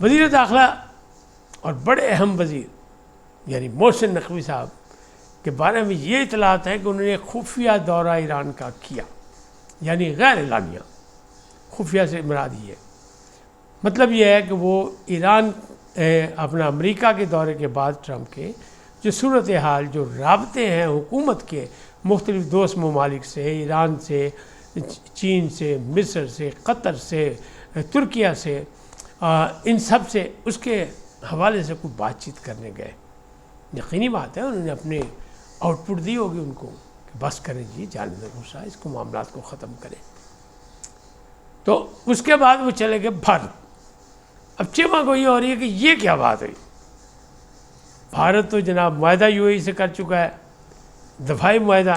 وزیر داخلہ اور بڑے اہم وزیر یعنی محسن نقوی صاحب کے بارے میں یہ اطلاعات ہیں کہ انہوں نے خفیہ دورہ ایران کا کیا، یعنی غیر اعلانیہ، خفیہ سے مراد یہ ہے، مطلب یہ ہے کہ وہ ایران اپنا امریکہ کے دورے کے بعد ٹرمپ کے جو صورتحال، جو رابطے ہیں حکومت کے مختلف دوست ممالک سے، ایران سے، چین سے، مصر سے، قطر سے، ترکیہ سے، ان سب سے اس کے حوالے سے کوئی بات چیت کرنے گئے۔ یقینی بات ہے انہوں نے اپنے آؤٹ پٹ دی ہوگی ان کو کہ بس کریں جی، جانے دیں غصہ، اس کو معاملات کو ختم کریں۔ تو اس کے بعد وہ چلے گئے بھارت۔ اب چیما کو یہ ہو رہی ہے کہ یہ کیا بات ہوئی؟ بھارت تو جناب معاہدہ یو اے ای سے کر چکا ہے، دفاعی معاہدہ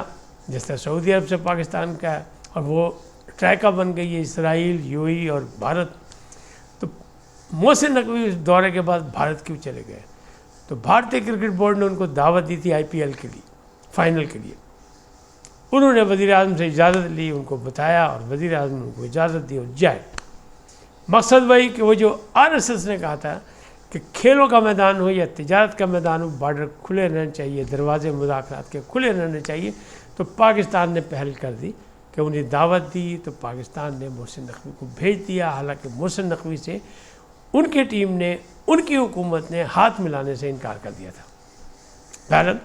جس طرح سعودی عرب سے پاکستان کا ہے، اور وہ ٹرائکا بن گئی ہے اسرائیل، یو اے ای اور بھارت۔ تو محسن نقوی اس دورے کے بعد بھارت کیوں چلے گئے؟ تو بھارتی کرکٹ بورڈ نے ان کو دعوت دی تھی آئی پی ایل کے لیے، فائنل کے لیے۔ انہوں نے وزیر اعظم سے اجازت لی، ان کو بتایا اور وزیر اعظم نے ان کو اجازت دی اور جائے۔ مقصد وہی کہ وہ جو آر ایس ایس نے کہا تھا کہ کھیلوں کا میدان ہو یا تجارت کا میدان ہو، بارڈر کھلے رہنے چاہیے، دروازے مذاکرات کے کھلے رہنے چاہیے، تو پاکستان نے پہل کر دی کہ انہیں دعوت دی، تو پاکستان نے محسن نقوی کو بھیج دیا۔ حالانکہ محسن نقوی سے ان کی ٹیم نے، ان کی حکومت نے ہاتھ ملانے سے انکار کر دیا تھا۔ بہرحال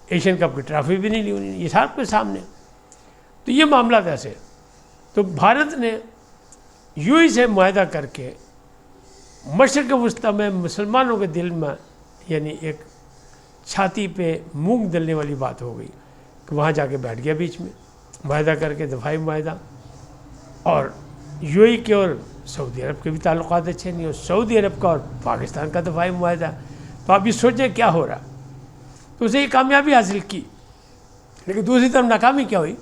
ایشین کپ کی ٹرافی بھی نہیں لی انہوں نے، یہ سب کے سامنے۔ تو یہ معاملات ایسے، تو بھارت نے یو اے ای سے معاہدہ کر کے مشرق وسطیٰ میں مسلمانوں کے دل میں یعنی ایک چھاتی پہ مونگ دلنے والی بات ہو گئی کہ وہاں جا کے بیٹھ گیا بیچ میں، معاہدہ کر کے دفاعی معاہدہ۔ اور یو اے ای کے اور سعودی عرب کے بھی تعلقات اچھے نہیں، اور سعودی عرب کا اور پاکستان کا دفاعی معاہدہ۔ تو آپ یہ سوچیں کیا ہو رہا۔ تو اسے یہ کامیابی حاصل کی، لیکن دوسری طرف ناکامی کیا ہوئی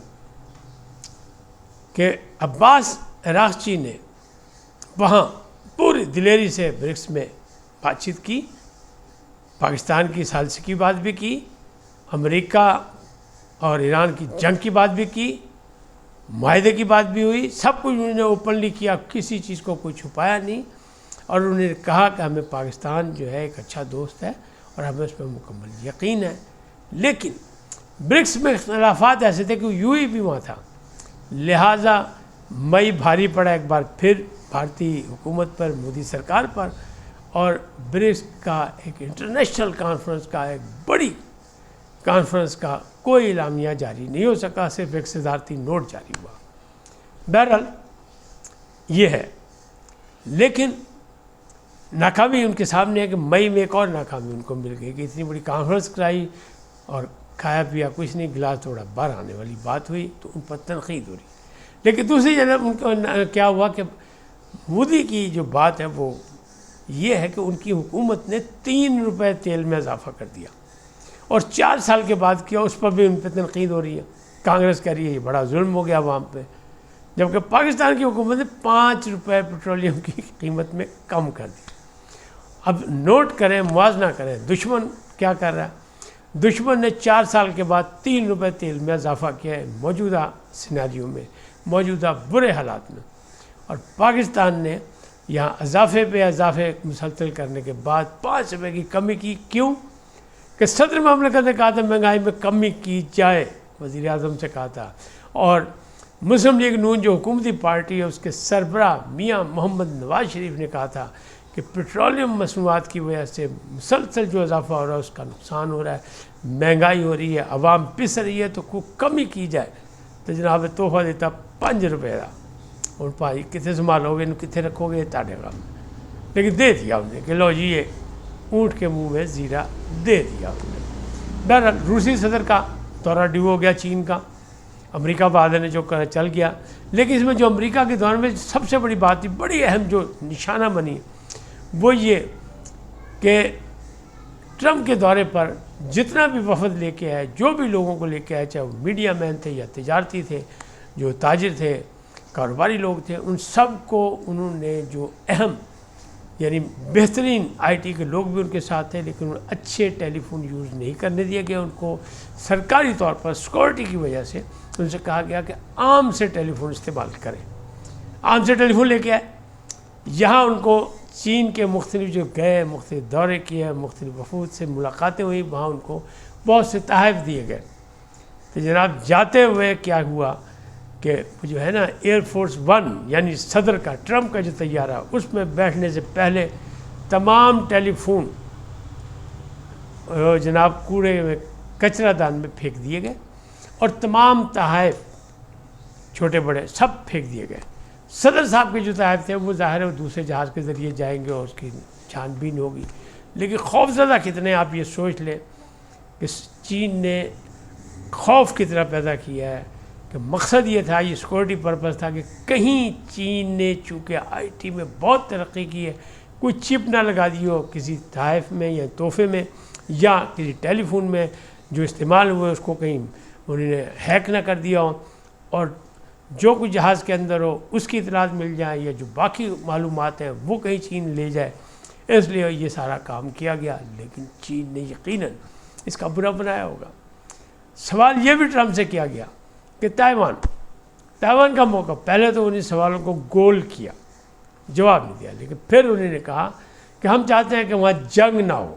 کہ عباس عراقچی نے وہاں پوری دلیری سے برکس میں بات چیت کی، پاکستان کی ثالثی کی بات بھی کی، امریکہ اور ایران کی جنگ کی بات بھی کی، معاہدے کی بات بھی ہوئی، سب کچھ انہوں نے اوپنلی کیا، کسی چیز کو کوئی چھپایا نہیں۔ اور انہوں نے کہا کہ ہمیں پاکستان جو ہے ایک اچھا دوست ہے اور ہمیں اس پہ مکمل یقین ہے۔ لیکن برکس میں اختلافات ایسے تھے کہ یو اے ای بھی وہاں تھا، لہٰذا مئی بھاری پڑا ایک بار پھر بھارتی حکومت پر، مودی سرکار پر، اور برکس کا ایک انٹرنیشنل کانفرنس کا، ایک بڑی کانفرنس کا کوئی اعلامیہ جاری نہیں ہو سکا، صرف ایک صدارتی نوٹ جاری ہوا۔ بہرحال یہ ہے، لیکن ناکامی ان کے سامنے ہے کہ مئی میں ایک اور ناکامی ان کو مل گئی کہ اتنی بڑی کانفرنس کرائی اور کھایا پیا کچھ نہیں، گلاس توڑا باہر آنے والی بات ہوئی، تو ان پر تنقید ہو رہی۔ لیکن دوسری جانب ان کو کیا ہوا کہ مودی کی جو بات ہے وہ یہ ہے کہ ان کی حکومت نے 3 روپے تیل میں اضافہ کر دیا، اور 4 سال کے بعد کیا، اس پر بھی ان پہ تنقید ہو رہی ہے۔ کانگریس کہہ رہی ہے یہ بڑا ظلم ہو گیا عوام پہ، جبکہ پاکستان کی حکومت نے 5 روپے پیٹرولیم کی قیمت میں کم کر دی۔ اب نوٹ کریں، موازنہ کریں، دشمن کیا کر رہا ہے۔ دشمن نے 4 سال کے بعد 3 روپے تیل میں اضافہ کیا ہے موجودہ سیناریو میں، موجودہ برے حالات میں، اور پاکستان نے یہاں اضافے پہ اضافے مسلسل کرنے کے بعد 5 روپے کی کمی کی۔ کیوں کہ صدر مملکت نے کہا تھا مہنگائی میں کمی کی جائے، وزیر اعظم سے کہا تھا، اور مسلم لیگ نون جو حکومتی پارٹی ہے اس کے سربراہ میاں محمد نواز شریف نے کہا تھا کہ پیٹرولیم مصنوعات کی وجہ سے مسلسل جو اضافہ ہو رہا ہے اس کا نقصان ہو رہا ہے، مہنگائی ہو رہی ہے، عوام پس رہی ہے، تو کوئی کمی کی جائے۔ تو جناب تحفہ دیتا 5 روپے کا، اور بھائی کتنے سنبھالو گے، کتنے رکھو گے، تاڑے گا، لیکن دے دیا انہوں نے کہ لو جی یہ اونٹ کے منہ میں زیرہ دے دیا انہوں نے۔ بہرحال روسی صدر کا دورہ ڈیو ہو گیا، چین کا، امریکہ بعد نے جو چل گیا۔ لیکن اس میں جو امریکہ کے دورے میں سب سے بڑی بات تھی، بڑی اہم جو نشانہ بنی، وہ یہ کہ ٹرمپ کے دورے پر جتنا بھی وفد لے کے آئے، جو بھی لوگوں کو لے کے آئے، چاہے وہ میڈیا مین تھے یا تجارتی تھے، جو تاجر تھے، کاروباری لوگ تھے، ان سب کو انہوں نے جو اہم یعنی بہترین آئی ٹی کے لوگ بھی ان کے ساتھ تھے، لیکن انہیں اچھے ٹیلی فون یوز نہیں کرنے دیا گیا، ان کو سرکاری طور پر سیکورٹی کی وجہ سے ان سے کہا گیا کہ عام سے ٹیلی فون استعمال کریں۔ عام سے ٹیلی فون لے کے آئے، یہاں ان کو چین کے مختلف جو گئے، مختلف دورے کیے، مختلف وفود سے ملاقاتیں ہوئی، وہاں ان کو بہت سے تحائف دیے گئے. تو جناب جاتے ہوئے کیا ہوا کہ جو ہے نا ایئر فورس 1 یعنی صدر کا، ٹرمپ کا جو طیارہ، اس میں بیٹھنے سے پہلے تمام ٹیلی فون جناب کوڑے میں، کچرا دان میں پھینک دیے گئے، اور تمام تحائف چھوٹے بڑے سب پھینک دیے گئے. صدر صاحب کے جو تحائف تھے وہ ظاہر ہے دوسرے جہاز کے ذریعے جائیں گے اور اس کی چھان بین ہوگی، لیکن خوفزدہ کتنے آپ یہ سوچ لیں کہ چین نے خوف کتنا پیدا کیا ہے. کہ مقصد یہ تھا، یہ سیکورٹی پرپز تھا کہ کہیں چین نے چونکہ آئی ٹی میں بہت ترقی کی ہے، کوئی چپ نہ لگا دی ہو کسی تحائف میں یا تحفے میں یا کسی ٹیلی فون میں جو استعمال ہوئے، اس کو کہیں انہوں نے ہیک نہ کر دیا ہو، اور جو کچھ جہاز کے اندر ہو اس کی اطلاعات مل جائیں، یا جو باقی معلومات ہیں وہ کہیں چین لے جائے. اس لیے یہ سارا کام کیا گیا. لیکن چین نے یقیناً اس کا برا بنایا ہوگا. سوال یہ بھی ٹرمپ سے کیا گیا کہ تائیوان کا موقع، پہلے تو انہیں سوالوں کو گول کیا، جواب نہیں دیا، لیکن پھر انہوں نے کہا کہ ہم چاہتے ہیں کہ وہاں جنگ نہ ہو.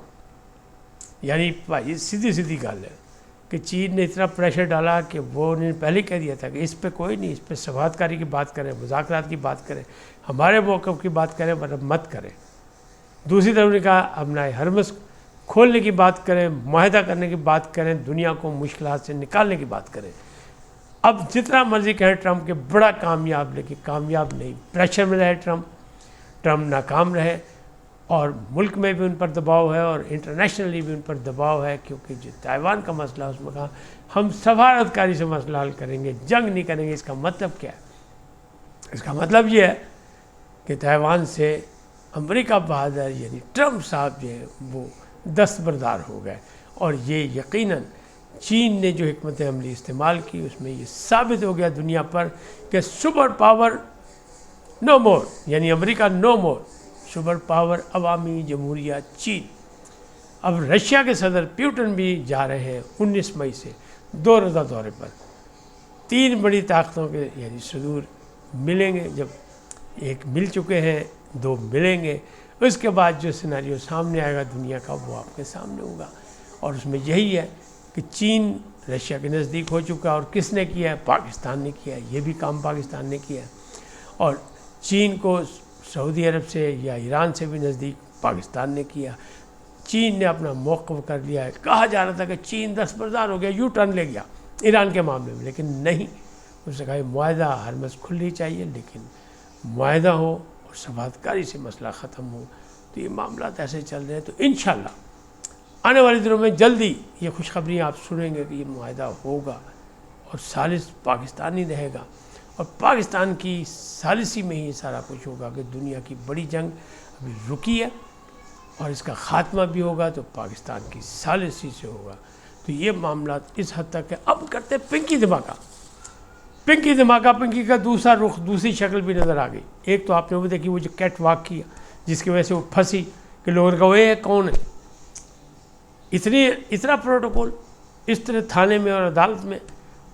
یعنی بھائی سیدھی گل ہے کہ چین نے اتنا پریشر ڈالا کہ وہ انہوں نے پہلے کہہ دیا تھا کہ اس پہ کوئی نہیں، اس پہ سفارت کاری کی بات کریں، مذاکرات کی بات کریں، ہمارے موقف کی بات کریں، ورنہ مت کریں. دوسری طرف نے کہا اپنا ہرمز کھولنے کی بات کریں، معاہدہ کرنے کی بات کریں، دنیا کو مشکلات سے نکالنے کی بات کریں. اب جتنا مرضی کہیں ٹرمپ کے بڑا کامیاب، لیکن کامیاب نہیں. پریشر میں رہے ٹرمپ ناکام رہے، اور ملک میں بھی ان پر دباؤ ہے اور انٹرنیشنلی بھی ان پر دباؤ ہے، کیونکہ جو تائیوان کا مسئلہ اس میں کہا ہم سفارت کاری سے مسئلہ حل کریں گے، جنگ نہیں کریں گے. اس کا مطلب کیا ہے؟ اس کا مطلب یہ ہے کہ تائیوان سے امریکہ بہادر یعنی ٹرمپ صاحب جو ہے وہ دستبردار ہو گئے. اور یہ یقیناً چین نے جو حکمت عملی استعمال کی اس میں یہ ثابت ہو گیا دنیا پر کہ سپر پاور نو مور، یعنی امریکہ نو مور، سپر پاور عوامی جمہوریہ چین. اب رشیا کے صدر پیوٹن بھی جا رہے ہیں 19 مئی سے 2 روزہ دورے پر. 3 بڑی طاقتوں کے یعنی صدور ملیں گے. جب ایک مل چکے ہیں، 2 ملیں گے. اس کے بعد جو سیناریو سامنے آئے گا دنیا کا وہ آپ کے سامنے ہوگا. اور اس میں یہی ہے کہ چین رشیا کے نزدیک ہو چکا، اور کس نے کیا ہے؟ پاکستان نے کیا ہے. یہ بھی کام پاکستان نے کیا ہے. اور چین کو سعودی عرب سے یا ایران سے بھی نزدیک پاکستان نے کیا. چین نے اپنا موقف کر لیا ہے. کہا جا رہا تھا کہ چین دستبردار ہو گیا، یو ٹرن لے گیا ایران کے معاملے میں، لیکن نہیں. اس نے کہا معاہدہ ہرمز کھلنی چاہیے، لیکن معاہدہ ہو اور سفارت کاری سے مسئلہ ختم ہو. تو یہ معاملات ایسے چل رہے ہیں. تو انشاءاللہ آنے والے دنوں میں جلدی یہ خوشخبریاں آپ سنیں گے کہ یہ معاہدہ ہوگا اور ثالث پاکستان ہی رہے گا، اور پاکستان کی ثالثی میں ہی سارا کچھ ہوگا کہ دنیا کی بڑی جنگ ابھی رکی ہے اور اس کا خاتمہ بھی ہوگا تو پاکستان کی ثالثی سے ہوگا. تو یہ معاملات اس حد تک کہ اب کرتے پنکی دھماکہ. پنکی کا دوسرا رخ، دوسری شکل بھی نظر آ گئی. ایک تو آپ نے وہ دیکھی، وہ جو کیٹ واک کیا جس کی وجہ سے وہ پھنسی کہ لوگوں نے کہا یہ کون ہے. اتنا پروٹوکول اس طرح تھانے میں اور عدالت میں،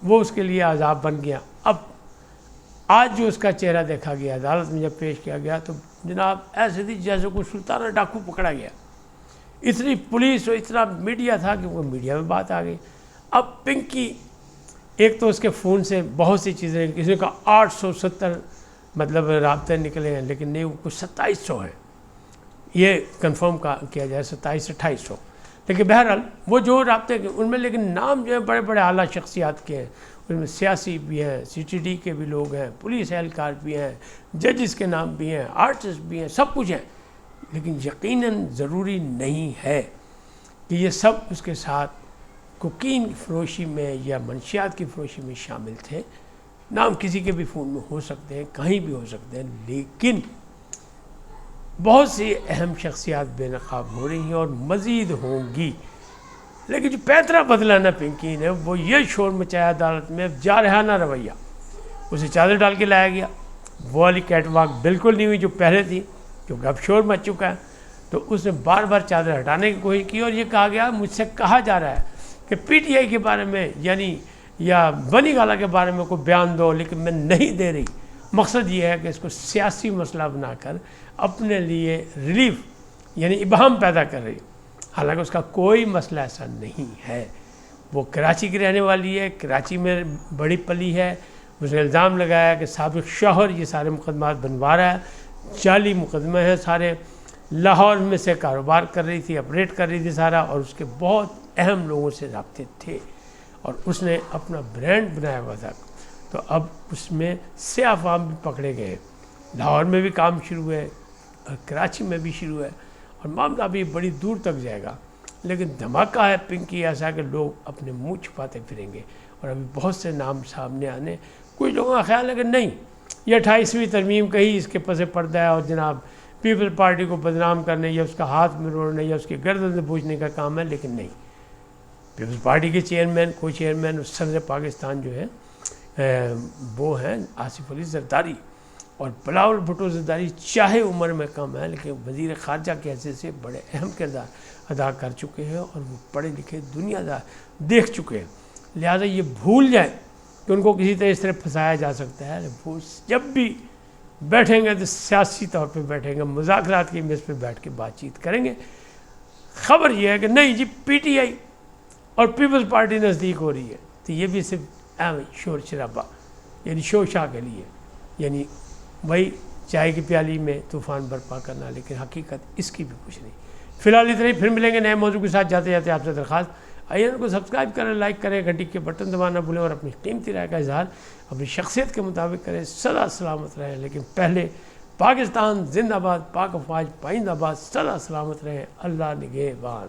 وہ اس کے لیے عذاب بن گیا. اب آج جو اس کا چہرہ دیکھا گیا عدالت میں جب پیش کیا گیا تو جناب ایسے تھی جیسے کوئی سلطانہ ڈاکو پکڑا گیا. اتنی پولیس اور اتنا میڈیا تھا کہ وہ میڈیا میں بات آ گئی. اب پنکی ایک تو اس کے فون سے بہت سی چیزیں، کسی نے کہا 870 مطلب رابطے نکلے ہیں، لیکن نہیں، وہ کچھ 2700 ہیں. یہ کنفرم کیا جائے 2700-2800. لیکن بہرحال وہ جو رابطے ان میں، لیکن نام جو ہے بڑے بڑے اعلیٰ شخصیات کے ہیں. ان میں سیاسی بھی ہیں، CTD کے بھی لوگ ہیں، پولیس اہلکار بھی ہیں، ججز کے نام بھی ہیں، آرٹسٹ بھی ہیں، سب کچھ ہیں. لیکن یقیناً ضروری نہیں ہے کہ یہ سب اس کے ساتھ کوکین فروشی میں یا منشیات کی فروشی میں شامل تھے. نام کسی کے بھی فون میں ہو سکتے ہیں، کہیں بھی ہو سکتے ہیں، لیکن بہت سی اہم شخصیات بے نقاب ہو رہی ہیں اور مزید ہوں گی. لیکن جو پیترا بدلا نا پنکی نے، وہ یہ شور مچایا عدالت میں، جارحانہ رویہ. اسے چادر ڈال کے لایا گیا. وہ والی کیٹ واک بالکل نہیں ہوئی جو پہلے تھی، کیونکہ اب شور مچ چکا ہے. تو اس نے بار بار چادر ہٹانے کی کوشش کی، اور یہ کہا گیا، مجھ سے کہا جا رہا ہے کہ PTI کے بارے میں یعنی یا بنی گالا کے بارے میں کوئی بیان دو، لیکن میں نہیں دے رہی. مقصد یہ ہے کہ اس کو سیاسی مسئلہ بنا کر اپنے لیے ریلیف یعنی ابہام پیدا کر رہی ہے، حالانکہ اس کا کوئی مسئلہ ایسا نہیں ہے۔ وہ کراچی کی رہنے والی ہے، کراچی میں بڑی پلی ہے، اس نے الزام لگایا کہ سابق شوہر یہ سارے مقدمات بنوا رہا ہے، جعلی مقدمے ہیں سارے، لاہور میں سے کاروبار کر رہی تھی، آپریٹ کر رہی تھی سارا، اور اس کے بہت اہم لوگوں سے رابطے تھے اور اس نے اپنا برانڈ بنایا ہوا تھا۔ تو اب اس میں سیاہ فام بھی پکڑے گئے، لاہور میں بھی کام شروع ہے اور کراچی میں بھی شروع ہے، اور معاملہ بھی بڑی دور تک جائے گا۔ لیکن دھماکہ ہے پنکی ایسا کہ لوگ اپنے منہ چھپاتے پھریں گے، اور ابھی بہت سے نام سامنے آنے، کچھ لوگوں کا خیال ہے کہ نہیں یہ 28ویں ترمیم کہیں اس کے پس پردہ ہے اور جناب پیپل پارٹی کو بدنام کرنے یا اس کا ہاتھ مروڑنے یا اس کی گردن سے پوچھنے کا کام ہے، لیکن نہیں، پیپلز پارٹی کے چیئرمین کو چیئرمین صدر پاکستان جو ہے وہ ہیں آصف علی زرداری، اور بلاول بھٹو زرداری چاہے عمر میں کم ہے لیکن وزیر خارجہ کے حیثیت سے بڑے اہم کردار ادا کر چکے ہیں، اور وہ پڑھے لکھے دنیا دار دیکھ چکے ہیں، لہٰذا یہ بھول جائیں کہ ان کو کسی طرح اس طرح پھنسایا جا سکتا ہے۔ وہ جب بھی بیٹھیں گے تو سیاسی طور پہ بیٹھیں گے، مذاکرات کی میز پہ بیٹھ کے بات چیت کریں گے۔ خبر یہ ہے کہ نہیں جی پی ٹی آئی اور پیپلز پارٹی نزدیک ہو رہی ہے، تو یہ بھی صرف شور شرابہ یعنی شو شاہ کے لیے، یعنی وہی چائے کی پیالی میں طوفان برپا کرنا، لیکن حقیقت اس کی بھی کچھ نہیں۔ فی الحال اتنا ہی، پھر ملیں گے نئے موضوع کے ساتھ۔ جاتے جاتے آپ سے درخواست، آئیے ان کو سبسکرائب کریں، لائک کریں، گھنٹی کے بٹن دبانا بھولیں، اور اپنی قیمتی رائے کا اظہار اپنی شخصیت کے مطابق کریں۔ سدا سلامت رہیں، لیکن پہلے پاکستان زندہ باد، پاک افواج پائندہ باد، سدا سلامت رہیں، اللہ نگہبان۔